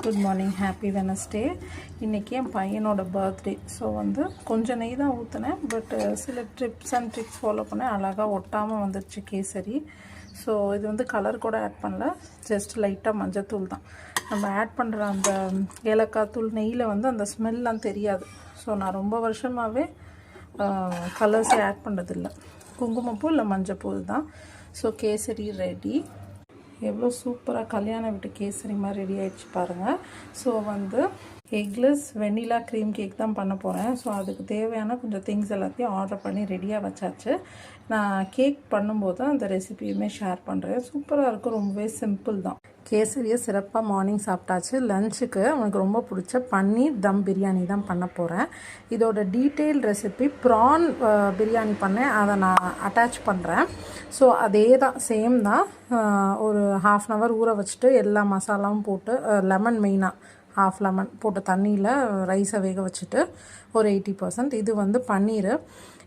Good morning, happy Wednesday. இன்றைக்கி என் பையனோட birthday. So கொஞ்சம் நெய் தான் ஊற்றினேன், பட் சில ட்ரிப்ஸ் அண்ட் ட்ரிக்ஸ் ஃபாலோ பண்ணேன். அழகாக ஒட்டாமல் வந்துடுச்சு கேசரி. ஸோ இது கலர் கூட ஆட் பண்ணல, ஜஸ்ட் லைட்டாக மஞ்சத்தூள் தான். நம்ம ஆட் பண்ணுற அந்த ஏலக்காய் தூள் நெய்யில் அந்த ஸ்மெல்லாம் தெரியாது. ஸோ நான் ரொம்ப வருஷமாகவே கலர்ஸே ஆட் பண்ணுறதில்ல. குங்குமப்பூ இல்லை மஞ்சப்பூ தான். So kesari ready. எவ்வளோ சூப்பராக கல்யாண வீட்டு கேசரி மாதிரி ரெடி ஆகிடுச்சு பாருங்கள். ஸோ எக்லெஸ் வெண்ணிலா க்ரீம் கேக் தான் பண்ண போகிறேன். ஸோ அதுக்கு தேவையான கொஞ்சம் திங்ஸ் எல்லாத்தையும் ஆர்டர் பண்ணி ரெடியாக வச்சாச்சு. நான் கேக் பண்ணும்போது அந்த ரெசிபியுமே ஷேர் பண்ணுறேன். சூப்பராக இருக்கும், ரொம்பவே சிம்பிள் தான். கேசரியை சிறப்பாக மார்னிங் சாப்பிட்டாச்சு. லஞ்சுக்கு அவனுக்கு ரொம்ப பிடிச்ச பன்னீர் தம் பிரியாணி தான் பண்ண போகிறேன். இதோட டீட்டெயில் ரெசிபி ப்ரான் பிரியாணி பண்ணேன், அதை நான் அட்டாச் பண்ணுறேன். ஸோ அதே தான், சேம் தான். ஒரு ½ அன் ஹவர் ஊற வச்சுட்டு எல்லா மசாலாவும் போட்டு, லெமன் மெயினாக ½ லெமன் போட்டு தண்ணியில் ரைஸை வேக வச்சுட்டு ஒரு 80%. இது பன்னீர்.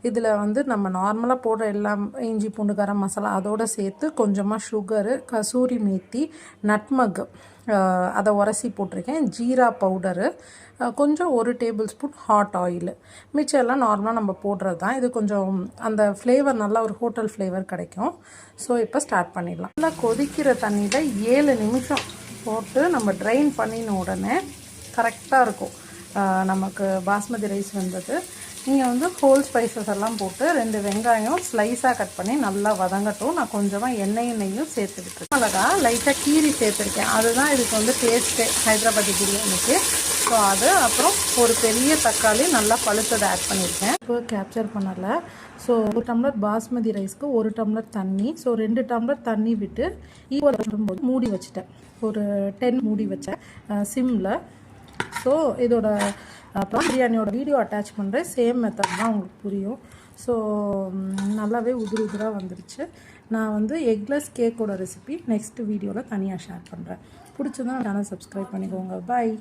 இதில் நம்ம நார்மலாக போடுற எல்லாம் இஞ்சி பூண்டு கரம் மசாலா அதோடு சேர்த்து கொஞ்சமாக சுகரு, கசூரி மேத்தி, நட்மக் அதை உரசி போட்டிருக்கேன், ஜீரா பவுடரு, கொஞ்சம் 1 டேபிள் ஸ்பூன் ஹாட் ஆயில். மிச்சம் எல்லாம் நார்மலாக நம்ம போடுறது தான். இது கொஞ்சம் அந்த ஃப்ளேவர் நல்லா ஒரு ஹோட்டல் ஃப்ளேவர் கிடைக்கும். ஸோ இப்போ ஸ்டார்ட் பண்ணிடலாம். நல்லா கொதிக்கிற தண்ணியில் 7 நிமிஷம் போட்டு நம்ம ட்ரைன் பண்ணின உடனே கரெக்டாக இருக்கும் நமக்கு பாஸ்மதி ரைஸ் வந்தது. நீங்கள் ஹோல் ஸ்பைசஸ் எல்லாம் போட்டு 2 வெங்காயம் ஸ்லைஸாக கட் பண்ணி நல்லா வதங்கட்டும். நான் கொஞ்சமாக எண்ணெயும் சேர்த்துக்கிட்டு மிளகா லைட்டாக கீரி சேர்த்துருக்கேன். அதுதான் இதுக்கு டேஸ்ட்டு ஹைதராபாதி பிரியாணிக்கு. ஸோ அது அப்புறம் ஒரு பெரிய தக்காளி நல்லா பழுத்ததை ஆட் பண்ணியிருக்கேன். இப்போ கேப்சர் பண்ணலை. ஸோ 1 டம்ளர் பாஸ்மதி ரைஸ்க்கு 1 டம்ளர் தண்ணி. ஸோ 2 டம்ளர் தண்ணி விட்டு ஈக்குவல் வரும்போது மூடி வச்சுட்டேன். ஒரு 10 மூடி வச்சேன் சிம்மில். ஸோ இதோட பிரியாணியோட வீடியோ அட்டாச் பண்ணுறேன். சேம் மெத்தட் தான், உங்களுக்கு புரியும். ஸோ நல்லாவே உதிராக வந்துடுச்சு. நான் எக்லெஸ் கேக்கோட ரெசிபி நெக்ஸ்ட் வீடியோவில் தனியாக ஷேர் பண்ணுறேன். பிடிச்சதான் சேனல் சப்ஸ்கிரைப் பண்ணிக்கோங்க. பாய்.